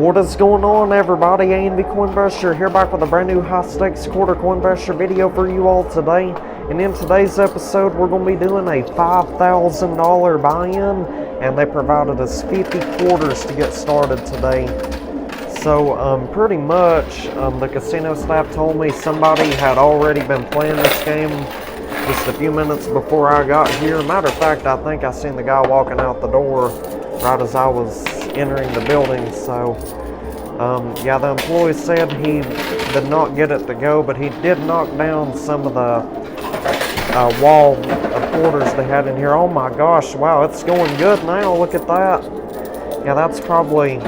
What is going on, everybody? A&V Coinbuster here, back with a brand new high stakes quarter Coinbuster video for you all today. And in today's episode, we're going to be doing a $5,000 buy-in, and they provided us 50 quarters to get started today. So pretty much the casino staff told me somebody had already been playing this game just a few minutes before I got here. Matter of fact, I think I seen the guy walking out the door right as I was entering the building. So yeah, the employee said he did not get it to go, but he did knock down some of the wall of quarters they had in here. Oh my gosh, wow, it's going good now. Look at that. Yeah, that's probably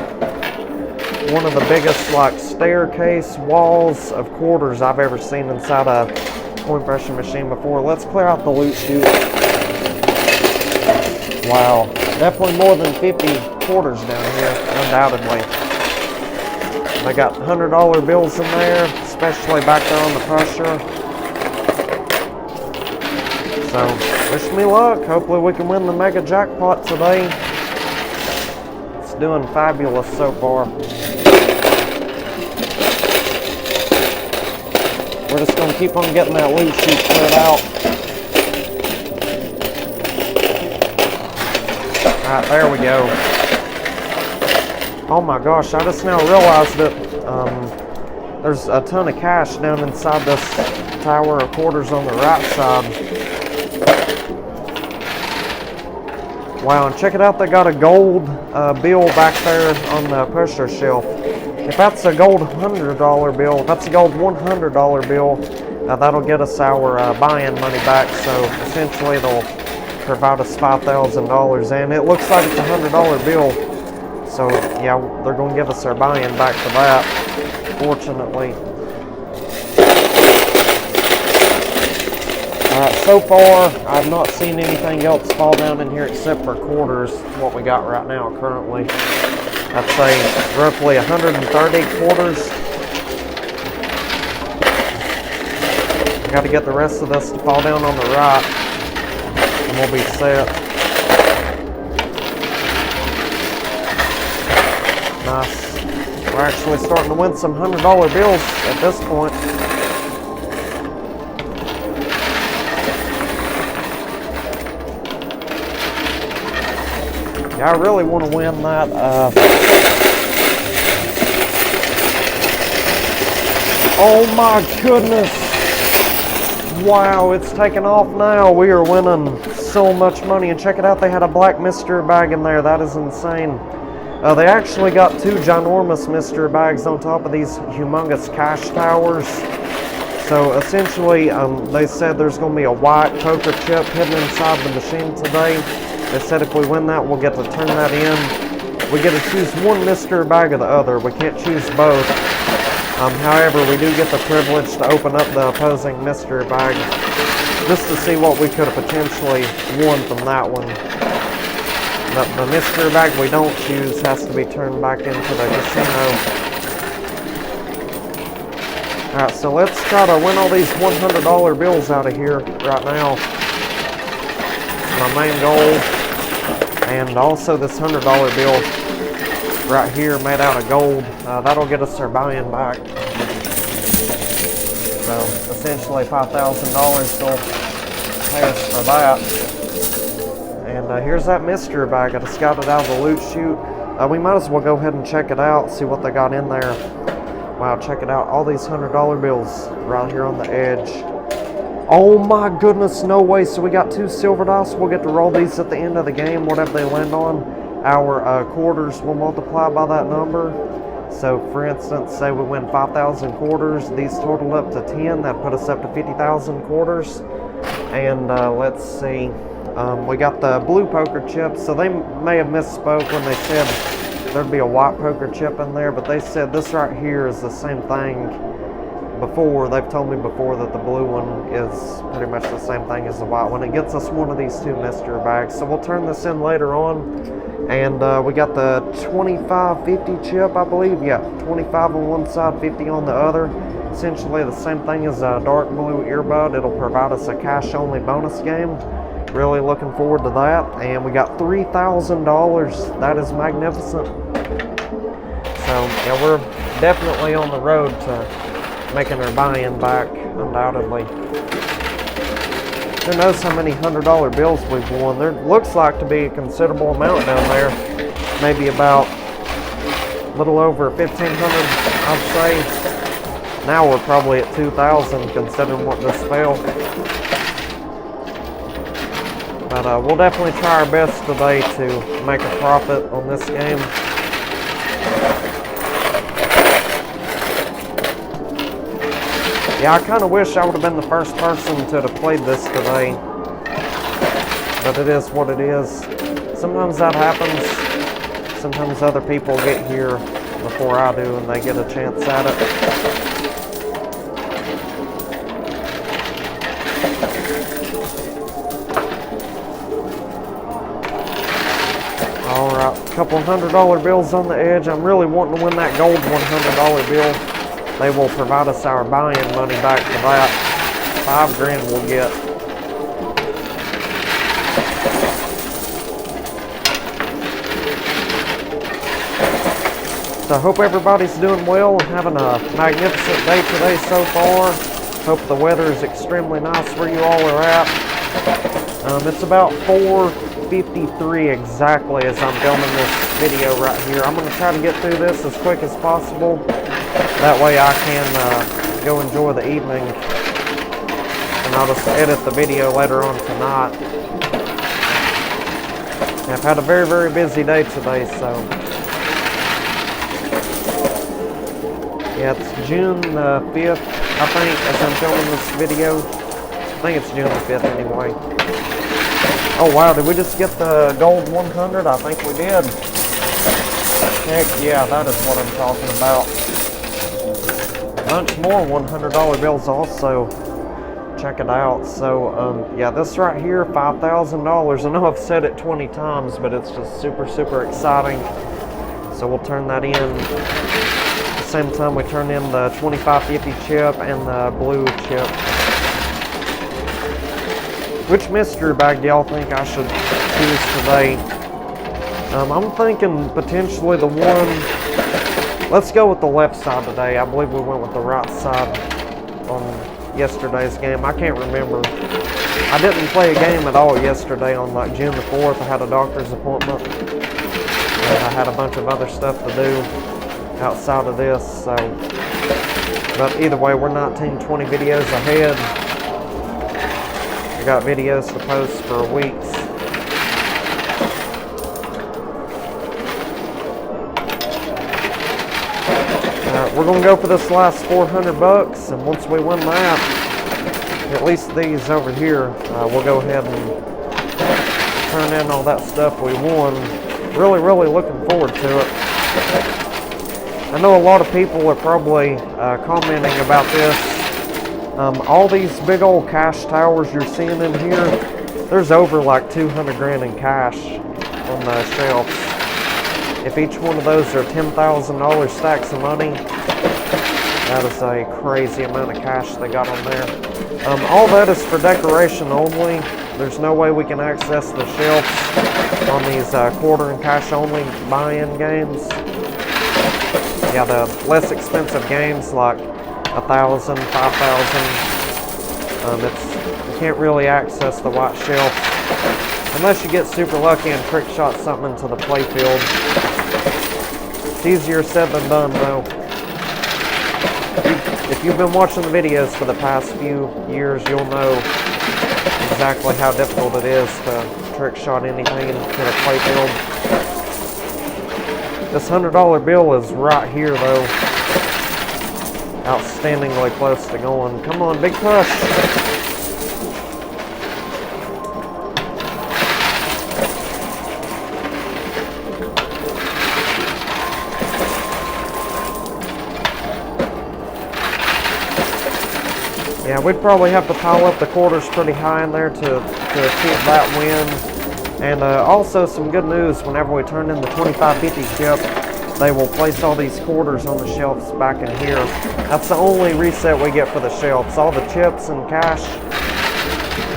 one of the biggest like staircase walls of quarters I've ever seen inside a coin pressure machine before. Let's clear out the loot chute. Wow, definitely more than 50 quarters down here, undoubtedly. They got $100 bills in there, especially back there on the pressure. So, wish me luck. Hopefully we can win the mega jackpot today. It's doing fabulous so far. We're just going to keep on getting that loot chute cleared out. Alright, there we go. Oh my gosh, I just now realized that there's a ton of cash down inside this tower of quarters on the right side. Wow, and check it out, they got a gold bill back there on the pressure shelf. If that's a gold $100 bill, if that's a gold $100 bill, that'll get us our buy-in money back. So essentially they'll provide us $5,000, and it looks like it's a $100 bill. So yeah, they're going to give us our buy-in back for that, fortunately. So far, I've not seen anything else fall down in here except for quarters, what we got right now currently. I'd say roughly 130 quarters. Got to get the rest of this to fall down on the right, and we'll be set. Nice. We're actually starting to win some $100 bills at this point. Yeah, I really want to win that. Oh my goodness. Wow, it's taking off now. We are winning so much money. And check it out, they had a black mystery bag in there. That is insane. They actually got two ginormous mystery bags on top of these humongous cash towers. So essentially, they said there's going to be a white poker chip hidden inside the machine today. They said if we win that, we'll get to turn that in. We get to choose one mystery bag or the other. We can't choose both. However, we do get the privilege to open up the opposing mystery bag just to see what we could have potentially won from that one. The mystery bag we don't choose has to be turned back into the casino. Alright, so let's try to win all these $100 bills out of here right now. My main goal. And also this $100 bill right here made out of gold. That'll get us our buy-in back. So essentially $5,000 will pay us for that. And here's that mystery bag. I just got it out of the loot chute. We might as well go ahead and check it out, see what they got in there. Wow, check it out. All these $100 bills right here on the edge. Oh my goodness, no way. So we got two silver dice. We'll get to roll these at the end of the game. Whatever they land on, our quarters will multiply by that number. So for instance, say we win 5,000 quarters. These total up to 10. That put us up to 50,000 quarters. And let's see. We got the blue poker chip. So they may have misspoke when they said there'd be a white poker chip in there. But they said this right here is the same thing. Before, they've told me before that the blue one is pretty much the same thing as the white one. It gets us one of these two mystery bags. So we'll turn this in later on. And we got the 25-50 chip, I believe. Yeah, 25 on one side, 50 on the other. Essentially the same thing as a dark blue earbud. It'll provide us a cash-only bonus game. Really looking forward to that. And we got $3,000. That is magnificent. So So yeah, we're definitely on the road to making our buy-in back, undoubtedly. Who knows how many $100 bills we've won? There looks like to be a considerable amount down there. Maybe about a little over 1,500, I'd say. Now we're probably at 2,000 considering what this failed. But we'll definitely try our best today to make a profit on this game. Yeah, I kind of wish I would have been the first person to have played this today. But it is what it is. Sometimes that happens. Sometimes other people get here before I do and they get a chance at it. Alright, a couple $100 bills on the edge. I'm really wanting to win that gold $100 bill. They will provide us our buy-in money back for that. $5 grand we'll get. So I hope everybody's doing well and having a magnificent day today so far. Hope the weather is extremely nice where you all are at. It's about 4:53 exactly as I'm filming this video right here. I'm going to try to get through this as quick as possible. That way I can go enjoy the evening. And I'll just edit the video later on tonight. And I've had a very, very busy day today, so. Yeah, it's June 5th, I think, as I'm filming this video. I think it's June the 5th anyway. Oh wow, did we just get the gold 100? I think we did. Heck yeah, that is what I'm talking about. A bunch more $100 bills also. Check it out. So, yeah, this right here, $5,000. I know I've said it 20 times, but it's just super, super exciting. So we'll turn that in. At the same time, we turn in the 2550 chip and the blue chip. Which mystery bag do y'all think I should choose today? I'm thinking potentially the one. Let's go with the left side today. I believe we went with the right side on yesterday's game. I can't remember. I didn't play a game at all yesterday on like June the 4th. I had a doctor's appointment. And I had a bunch of other stuff to do outside of this. So, but either way, we're 19, 20 videos ahead. I got videos to post for weeks. We're gonna go for this last 400 bucks, and once we win that, at least these over here, we'll go ahead and turn in all that stuff we won. Really, really looking forward to it. I know a lot of people are probably commenting about this. All these big old cash towers you're seeing in here, there's over like 200 grand in cash on the shelves. If each one of those are $10,000 stacks of money, that is a crazy amount of cash they got on there. All that is for decoration only. There's no way we can access the shelves on these quarter and cash only buy-in games. Yeah, the less expensive games like 1,000, 5,000, you can't really access the white shelf unless you get super lucky and trick shot something into the playfield. It's easier said than done though. If you've been watching the videos for the past few years, you'll know exactly how difficult it is to trick shot anything into the playfield. This $100 bill is right here though. Outstandingly close to going. Come on, big push. Yeah, we'd probably have to pile up the quarters pretty high in there to achieve that win. And also some good news, whenever we turn in the 2550 chip, they will place all these quarters on the shelves back in here. That's the only reset we get for the shelves. All the chips and cash,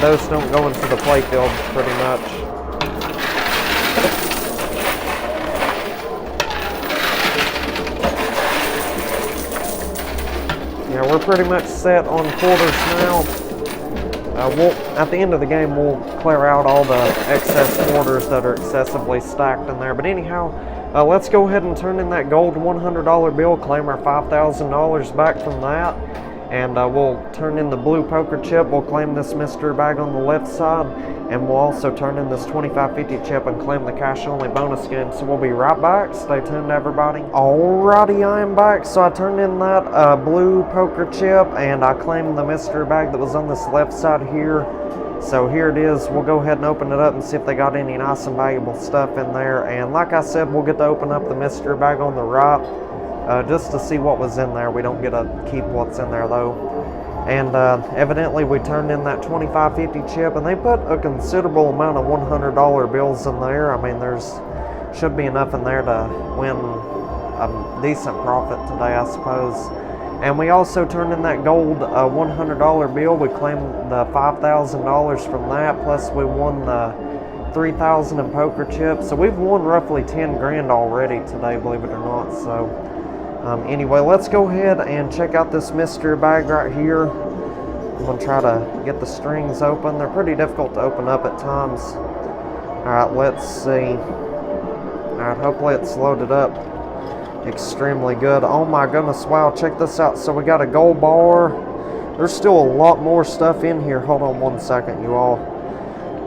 those don't go into the playfield pretty much. we're pretty much set on quarters now. At the end of the game, we'll clear out all the excess quarters that are excessively stacked in there. But anyhow, let's go ahead and turn in that gold $100 bill, claim our $5,000 back from that. And we'll turn in the blue poker chip. We'll claim this mystery bag on the left side. And we'll also turn in this 2550 chip and claim the cash only bonus game. So we'll be right back. Stay tuned, everybody. Alrighty, I am back. So I turned in that blue poker chip and I claimed the mystery bag that was on this left side here. So here it is. We'll go ahead and open it up and see if they got any nice and valuable stuff in there. And like I said, we'll get to open up the mystery bag on the right just to see what was in there. We don't get to keep what's in there though. And evidently we turned in that 2550 chip, and they put a considerable amount of $100 bills in there. I mean, there's should be enough in there to win a decent profit today, I suppose. And we also turned in that gold $100 bill. We claimed the $5,000 from that, plus we won the 3,000 in poker chips. So we've won roughly 10 grand already today, believe it or not. So anyway, let's go ahead and check out this mystery bag right here. I'm going to try to get the strings open. They're pretty difficult to open up at times. Alright, let's see. Alright, hopefully it's loaded up extremely good. Oh my goodness, wow, check this out. So we got a gold bar. There's still a lot more stuff in here. Hold on one second, you all.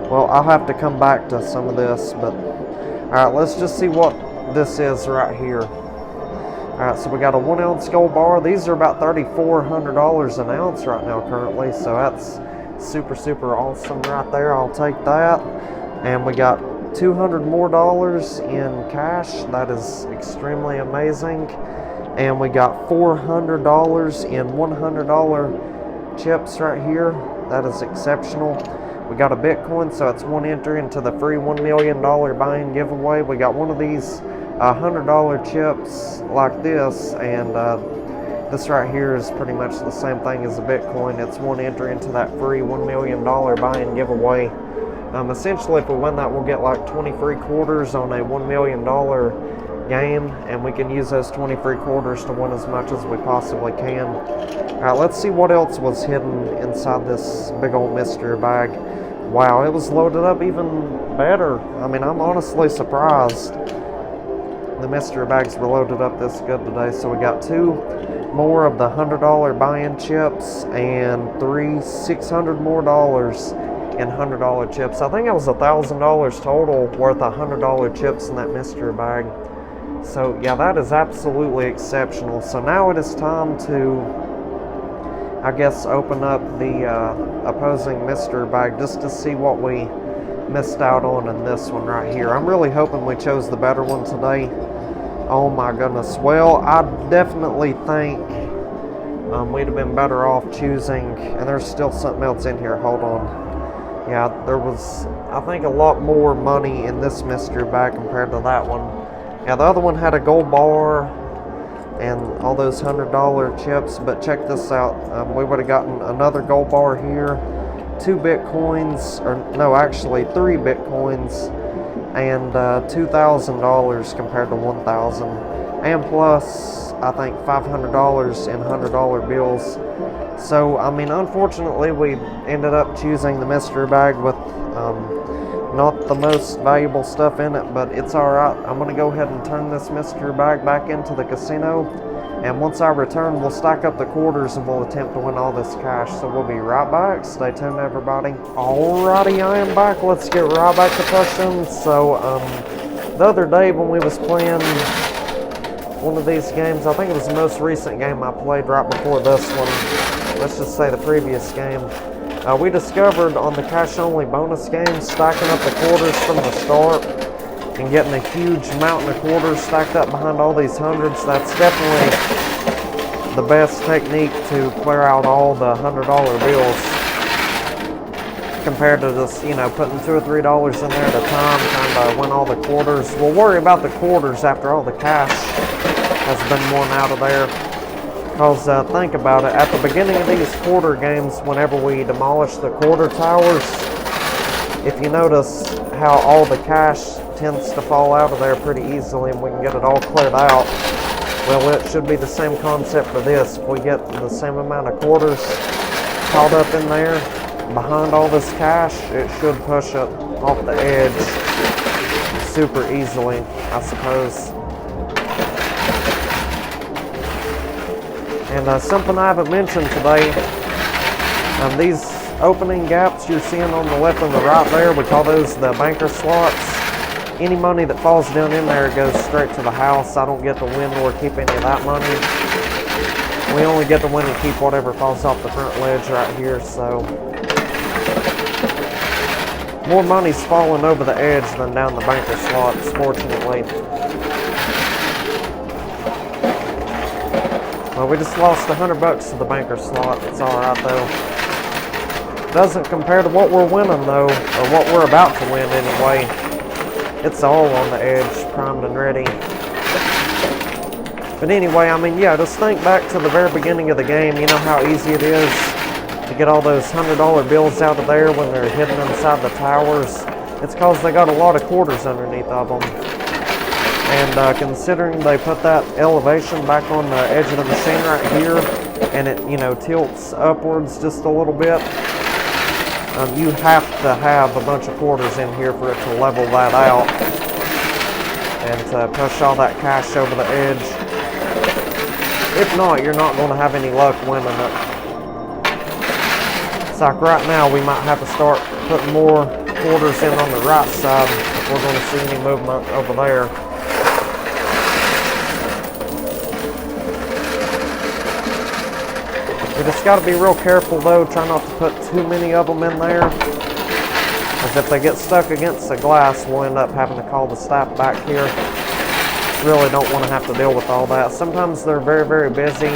Well, I'll have to come back to some of this, but alright, let's just see what this is right here. Alright, so we got a 1 ounce gold bar. These are about $3,400 an ounce right now currently, so that's super, super awesome right there. I'll take that. And we got $200 more in cash. That is extremely amazing. And we got $400 in $100 chips right here. That is exceptional. We got a Bitcoin, so it's one entry into the free $1 million buy-in giveaway. We got one of these $100 chips like this, and this right here is pretty much the same thing as a Bitcoin. It's one entry into that free $1 million buy-in giveaway. Essentially, if we win that, we'll get like 20 free quarters on a $1 million game, and we can use those 20 free quarters to win as much as we possibly can. Alright, let's see what else was hidden inside this big old mystery bag. Wow, it was loaded up even better. I mean, I'm honestly surprised the mystery bags were loaded up this good today. So we got 2 more of the $100 buy-in chips and 600 more dollars in $100 chips. I think it was $1,000 total worth of $100 chips in that mystery bag. So yeah, that is absolutely exceptional. So now it is time to, I guess, open up the opposing mystery bag just to see what we missed out on in this one right here. I'm really hoping we chose the better one today. Oh my goodness. Well, I definitely think we'd have been better off choosing, and there's still something else in here. Hold on. Yeah, there was, I think, a lot more money in this mystery bag compared to that one. Yeah, the other one had a gold bar and all those $100 chips, but check this out. We would have gotten another gold bar here, 2 Bitcoins, or no, actually 3 Bitcoins, and $2,000 compared to $1,000, and plus I think $500 in $100 bills. So I mean, unfortunately, we ended up choosing the mystery bag with not the most valuable stuff in it, but it's alright. I'm going to go ahead and turn this mystery bag back into the casino, and once I return, we'll stack up the quarters and we'll attempt to win all this cash. So we'll be right back. Stay tuned, everybody. Alrighty, I am back. Let's get right back to pushing. So the other day when we was playing one of these games, I think it was the most recent game I played right before this one, let's just say the previous game, we discovered on the cash only bonus game, stacking up the quarters from the start and getting a huge mountain of quarters stacked up behind all these hundreds. That's definitely the best technique to clear out all the $100 bills compared to just, you know, putting $2 or $3 in there at a time, trying to win all the quarters. We'll worry about the quarters after all the cash has been won out of there. Because think about it, at the beginning of these quarter games, whenever we demolish the quarter towers, if you notice how all the cash tends to fall out of there pretty easily, and we can get it all cleared out. Well, it should be the same concept for this. If we get the same amount of quarters caught up in there behind all this cash, it should push it off the edge super easily, I suppose. And something I haven't mentioned today, these opening gaps you're seeing on the left and the right there, we call those the banker slots. Any money that falls down in there goes straight to the house. I don't get to win or keep any of that money. We only get to win and keep whatever falls off the front ledge right here, so more money's falling over the edge than down the banker slots, fortunately. Well, we just lost $100 to the banker slot. It's alright though. Doesn't compare to what we're winning though, or what we're about to win anyway. It's all on the edge, primed and ready. But anyway, I mean, yeah, just think back to the very beginning of the game. You know how easy it is to get all those $100 bills out of there when they're hidden inside the towers. It's because they got a lot of quarters underneath of them. And considering they put that elevation back on the edge of the machine right here, and it, you know, tilts upwards just a little bit, you have to have a bunch of quarters in here for it to level that out and to push all that cash over the edge. If not, you're not going to have any luck winning it. It's like right now we might have to start putting more quarters in on the right side if we're going to see any movement over there. We just got to be real careful though, try not to put too many of them in there, because if they get stuck against the glass, we'll end up having to call the staff back here. Really don't want to have to deal with all that. Sometimes they're very, very busy,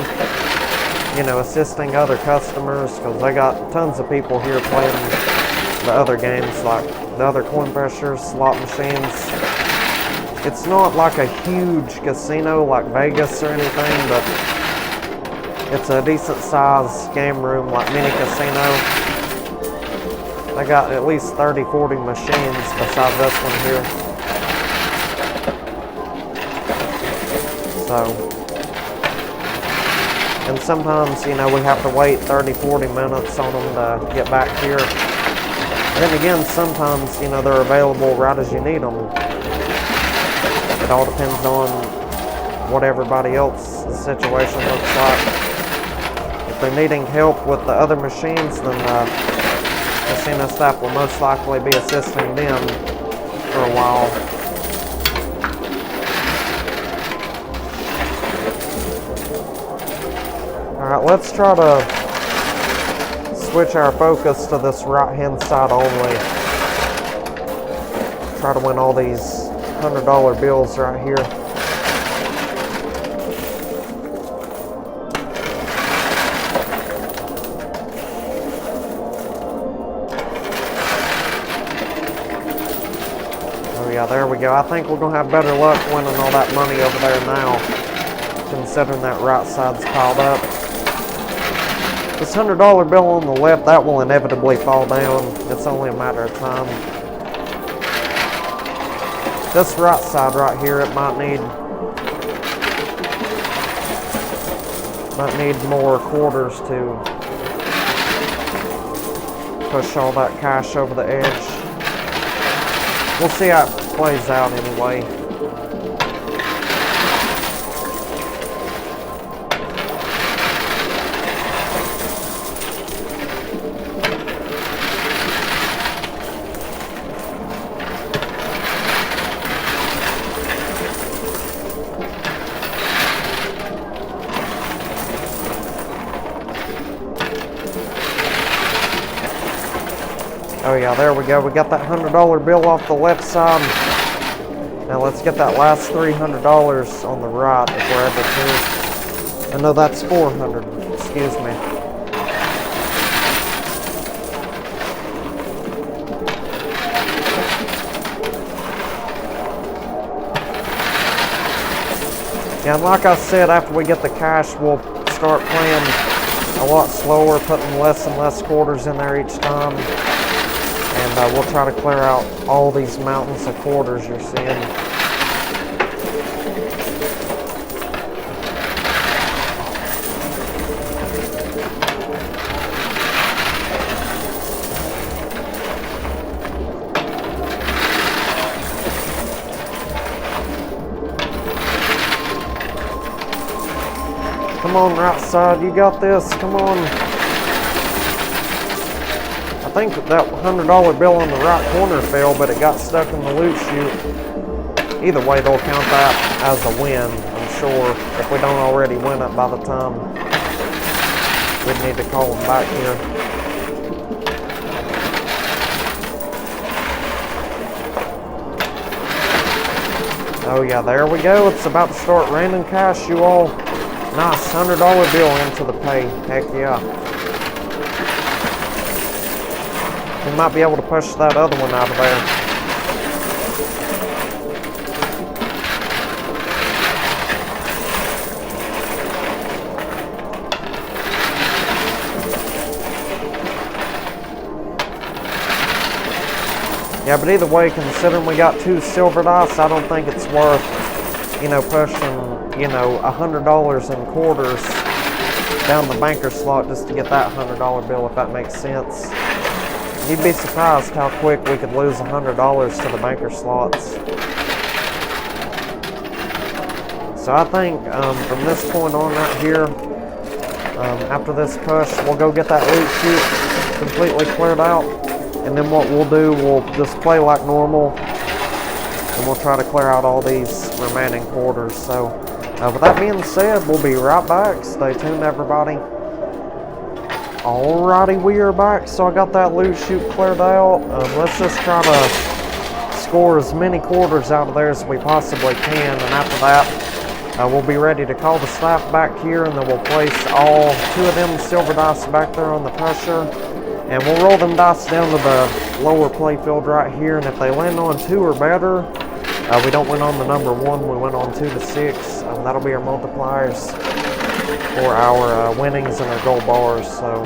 you know, assisting other customers, because they got tons of people here playing the other games, like the other coin pressures, slot machines. It's not like a huge casino like Vegas or anything, but it's a decent sized game room, like mini casino. They got at least 30, 40 machines besides this one here. So, and sometimes, you know, we have to wait 30, 40 minutes on them to get back here. Then again, sometimes, you know, they're available right as you need them. It all depends on what everybody else's situation looks like. If they're needing help with the other machines, then casino staff will most likely be assisting them for a while. Alright, let's try to switch our focus to this right hand side only. Try to win all these $100 bills right here. Yeah, there we go. I think we're going to have better luck winning all that money over there now, considering that right side's piled up. This $100 bill on the left, that will inevitably fall down. It's only a matter of time. This right side right here, it might need more quarters to push all that cash over the edge. We'll see how it plays out anyway. Oh yeah, there we go. We got that $100 bill off the left side. Now let's get that last $300 on the right if we're able to. I know that's $400. Excuse me. Yeah, and like I said, after we get the cash, we'll start playing a lot slower, putting less and less quarters in there each time. And we'll try to clear out all these mountains of quarters you're seeing. Come on, right side, you got this, come on. I think that $100 bill on the right corner fell, but it got stuck in the loot chute. Either way, they'll count that as a win, I'm sure, if we don't already win it by the time we'd need to call them back here. Oh yeah, there we go. It's about to start raining cash, you all. Nice, $100 bill into the pay. Heck yeah. We might be able to push that other one out of there. Yeah, but either way, considering we got 2 silver dice, I don't think it's worth, you know, pushing, you know, $100 in quarters down the banker slot just to get that $100 bill, if that makes sense. You'd be surprised how quick we could lose $100 to the banker slots. So I think from this point on right here, after this push, we'll go get that loot chute completely cleared out. And then what we'll do, we'll just play like normal, and we'll try to clear out all these remaining quarters. So, with that being said, we'll be right back. Stay tuned, everybody. Alrighty, we are back. So I got that loot chute cleared out. Let's just try to score as many quarters out of there as we possibly can. And after that, we'll be ready to call the staff back here, and then we'll place all 2 of them silver dice back there on the pusher. And we'll roll them dice down to the lower playfield right here, and if they land on 2 or better, we don't win on the number 1, we win on 2 to 6. That'll be our multipliers for our winnings and our gold bars. So,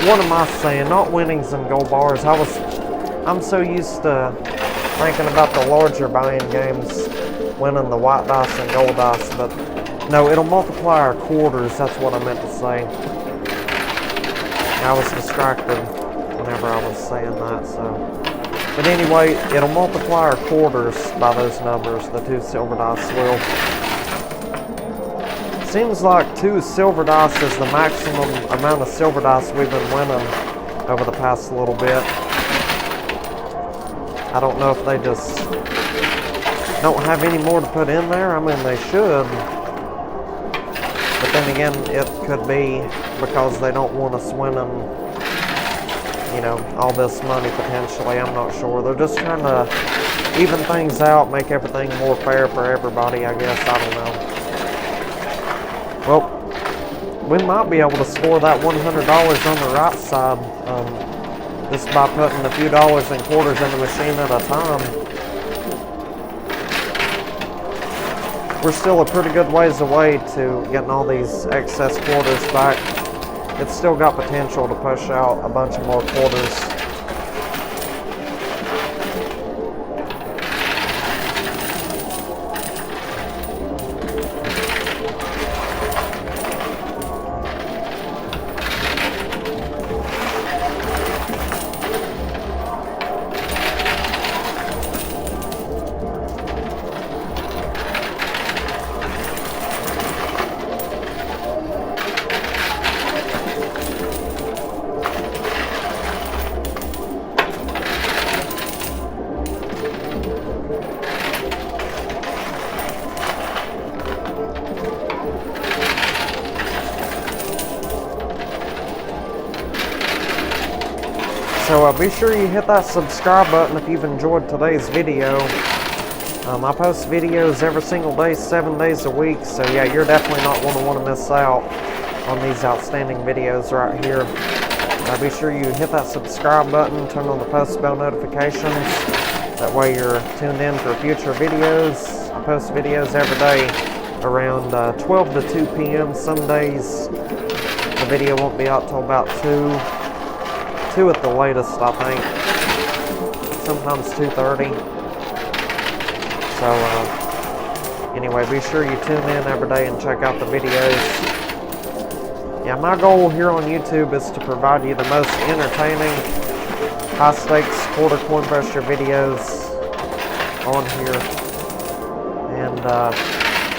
what am I saying? Not winnings and gold bars. I'm so used to thinking about the larger buy-in games, winning the white dice and gold dice, but no, it'll multiply our quarters. That's what I meant to say. I was distracted whenever I was saying that, so. But anyway, it'll multiply our quarters by those numbers, the 2 silver dice will. Seems like 2 silver dice is the maximum amount of silver dice we've been winning over the past little bit. I don't know if they just don't have any more to put in there. I mean, they should. But then again, it could be because they don't want us winning, you know, all this money potentially. I'm not sure. They're just trying to even things out, make everything more fair for everybody, I guess. I don't know. Well, we might be able to score that $100 on the right side just by putting a few dollars in quarters in the machine at a time. We're still a pretty good ways away to getting all these excess quarters back. It's still got potential to push out a bunch of more quarters. So be sure you hit that subscribe button if you've enjoyed today's video. I post videos every single day, 7 days a week, so yeah, you're definitely not going to want to miss out on these outstanding videos right here. Be sure you hit that subscribe button, turn on the post bell notifications. That way you're tuned in for future videos. I post videos every day around 12 to 2 p.m. Some days the video won't be out till about 2 at the latest, I think. Sometimes 2:30. So anyway, be sure you tune in every day and check out the videos. Yeah, my goal here on YouTube is to provide you the most entertaining, high-stakes quarter coin pressure videos on here. And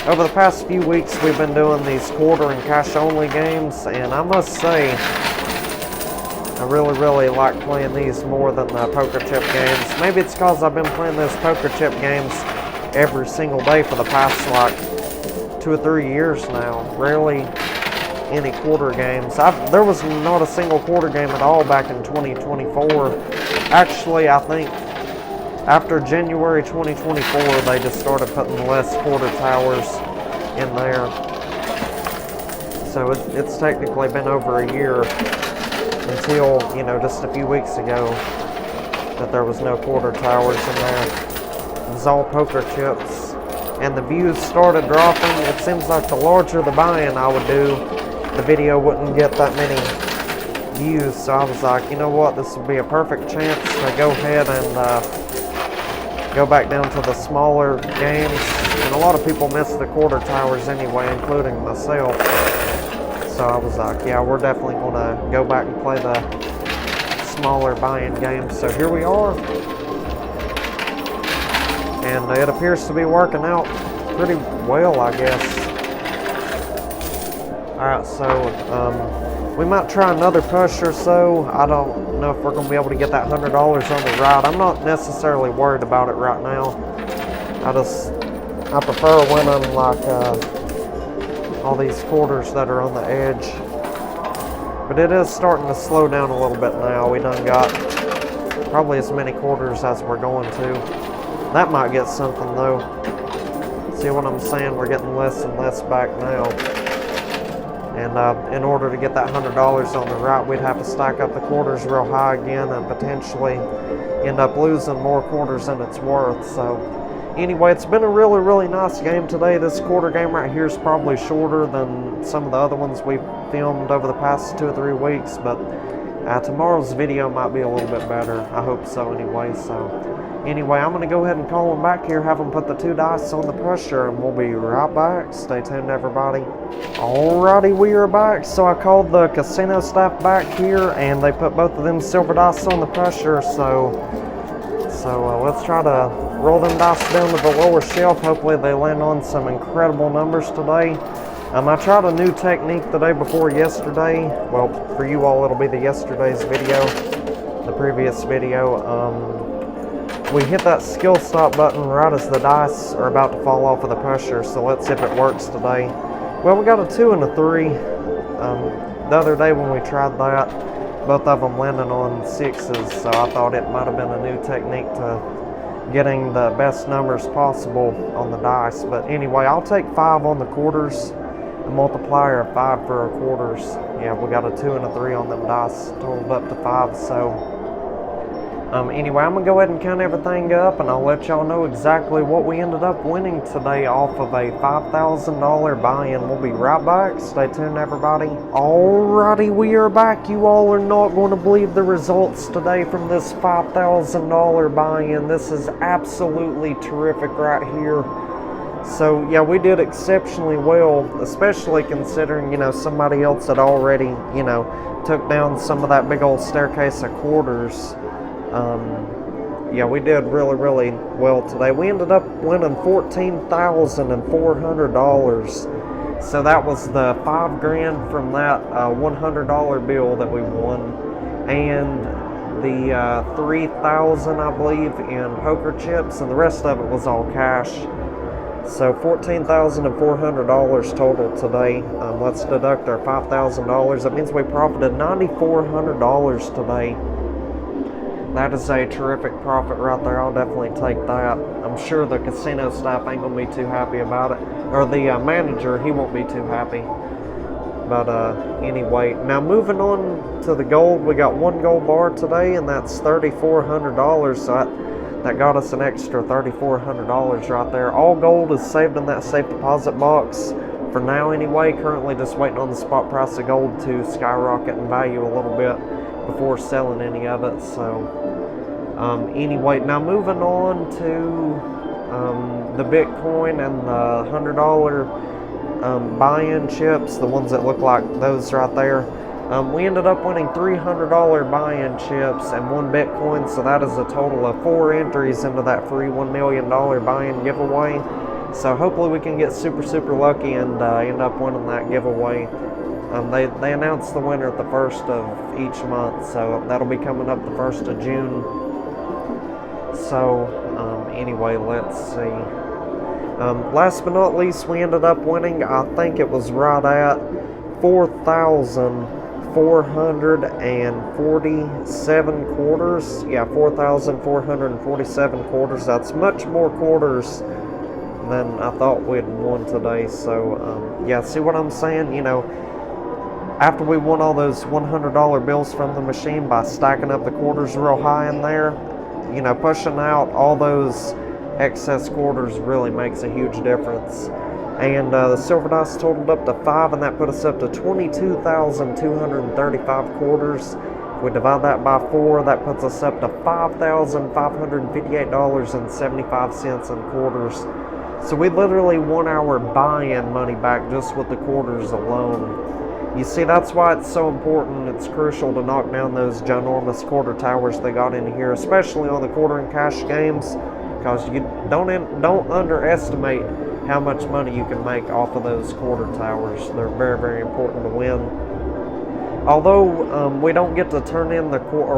over the past few weeks we've been doing these quarter and cash only games, and I must say I really like playing these more than the poker chip games. Maybe it's because I've been playing those poker chip games every single day for the past like 2 or 3 years now. Rarely any quarter games. There was not a single quarter game at all back in 2024. Actually, I think after January 2024, they just started putting less quarter towers in there. So it's technically been over a year until, you know, just a few weeks ago that there was no quarter towers in there. It was all poker chips. And the views started dropping. It seems like the larger the buy-in I would do, the video wouldn't get that many views. So I was like, you know what, this would be a perfect chance to go ahead and go back down to the smaller games. And a lot of people miss the quarter towers anyway, including myself. So I was like, yeah, we're definitely going to go back and play the smaller buy-in games. So here we are. And it appears to be working out pretty well, I guess. Alright, so we might try another push or so. I don't know if we're going to be able to get that $100 on the ride. I'm not necessarily worried about it right now. I prefer winning like all these quarters that are on the edge. But it is starting to slow down a little bit now. We done got probably as many quarters as we're going to. That might get something though. See what I'm saying? We're getting less and less back now. And in order to get that $100 on the right, we'd have to stack up the quarters real high again and potentially end up losing more quarters than it's worth. So anyway, it's been a really nice game today. This quarter game right here is probably shorter than some of the other ones we've filmed over the past 2 or 3 weeks, but tomorrow's video might be a little bit better. I hope so anyway. So anyway, I'm going to go ahead and call them back here, have them put the 2 dice on the pusher, and we'll be right back. Stay tuned, everybody. Alrighty, we are back. So I called the casino staff back here, and they put both of them silver dice on the pusher. So let's try to roll them dice down to the lower shelf. Hopefully they land on some incredible numbers today. I tried a new technique the day before yesterday. Well, for you all, it'll be the yesterday's video, the previous video. We hit that skill stop button right as the dice are about to fall off of the pusher, so let's see if it works today. Well, we got a 2 and a 3. The other day when we tried that, both of them landed on 6s, so I thought it might have been a new technique to getting the best numbers possible on the dice. But anyway, I'll take 5 on the quarters, a multiplier of 5 for our quarters. Yeah, we got a 2 and a 3 on them dice, totaled up to 5, so anyway, I'm going to go ahead and count everything up, and I'll let y'all know exactly what we ended up winning today off of a $5,000 buy-in. We'll be right back. Stay tuned, everybody. Alrighty, we are back. You all are not going to believe the results today from this $5,000 buy-in. This is absolutely terrific right here. So, yeah, we did exceptionally well, especially considering, you know, somebody else had already, you know, took down some of that big old staircase of quarters. Yeah, we did really well today. We ended up winning $14,400. So that was the $5 grand from that $100 bill that we won, and the $3,000, I believe, in poker chips, and the rest of it was all cash. So $14,400 total today. Let's deduct our $5,000. That means we profited $9,400 today. That is a terrific profit right there. I'll definitely take that. I'm sure the casino staff ain't gonna be too happy about it, or the manager, he won't be too happy. But anyway, now moving on to the gold, we got 1 gold bar today, and that's $3,400. So that got us an extra $3,400 right there. All gold is saved in that safe deposit box for now anyway. Currently just waiting on the spot price of gold to skyrocket in value a little bit before selling any of it. So anyway, now moving on to the Bitcoin and the $100 buy-in chips, the ones that look like those right there. We ended up winning $300 buy-in chips and 1 Bitcoin, so that is a total of 4 entries into that free $1 million buy-in giveaway. So hopefully we can get super lucky and end up winning that giveaway. They announce the winner at the first of each month, so that'll be coming up the 1st of June. So anyway, let's see. Last but not least, we ended up winning, I think it was right at 4,447 quarters. Yeah, 4,447 quarters. That's much more quarters than I thought we'd won today. So yeah, see what I'm saying? You know, after we won all those $100 bills from the machine by stacking up the quarters real high in there, you know, pushing out all those excess quarters really makes a huge difference. And the silver dice totaled up to 5, and that put us up to 22,235 quarters. If we divide that by 4, that puts us up to $5,558.75 in quarters. So we literally won our buy-in money back just with the quarters alone. You see, that's why it's so important. It's crucial to knock down those ginormous quarter towers they got in here, especially on the quarter and cash games, because you don't underestimate how much money you can make off of those quarter towers. They're very important to win. Although we don't get to turn in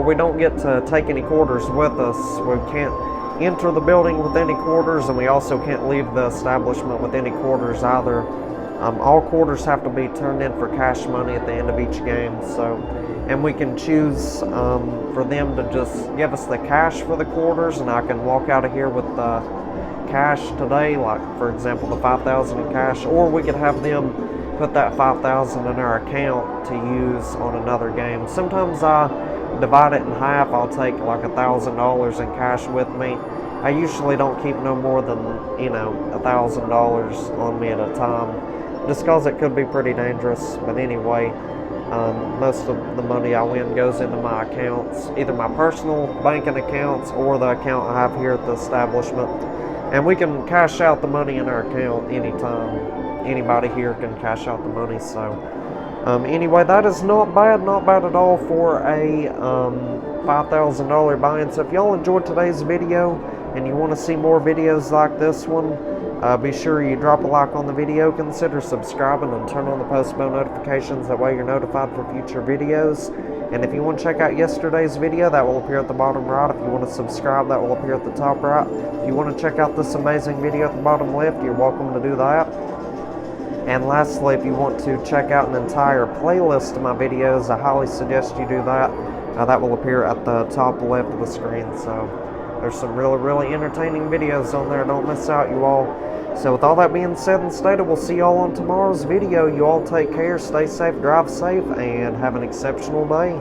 we don't get to take any quarters with us. We can't enter the building with any quarters, and we also can't leave the establishment with any quarters either. All quarters have to be turned in for cash money at the end of each game. So, and we can choose for them to just give us the cash for the quarters, and I can walk out of here with the cash today, like for example the 5,000 in cash, or we could have them put that 5,000 in our account to use on another game. Sometimes I divide it in half. I'll take like $1,000 in cash with me. I usually don't keep no more than, you know, $1,000 on me at a time, just because it could be pretty dangerous. But anyway, most of the money I win goes into my accounts, either my personal banking accounts or the account I have here at the establishment. And we can cash out the money in our account anytime. Anybody here can cash out the money. So anyway, that is not bad at all for a $5,000 buy-in. So if y'all enjoyed today's video and you want to see more videos like this one, be sure you drop a like on the video, consider subscribing, and turn on the post bell notifications. That way you're notified for future videos. And if you want to check out yesterday's video, that will appear at the bottom right. If you want to subscribe, that will appear at the top right. If you want to check out this amazing video at the bottom left, you're welcome to do that. And lastly, if you want to check out an entire playlist of my videos, I highly suggest you do that. That will appear at the top left of the screen. So there's some really entertaining videos on there. Don't miss out, you all. So with all that being said and stated, we'll see y'all on tomorrow's video. You all take care, stay safe, drive safe, and have an exceptional day.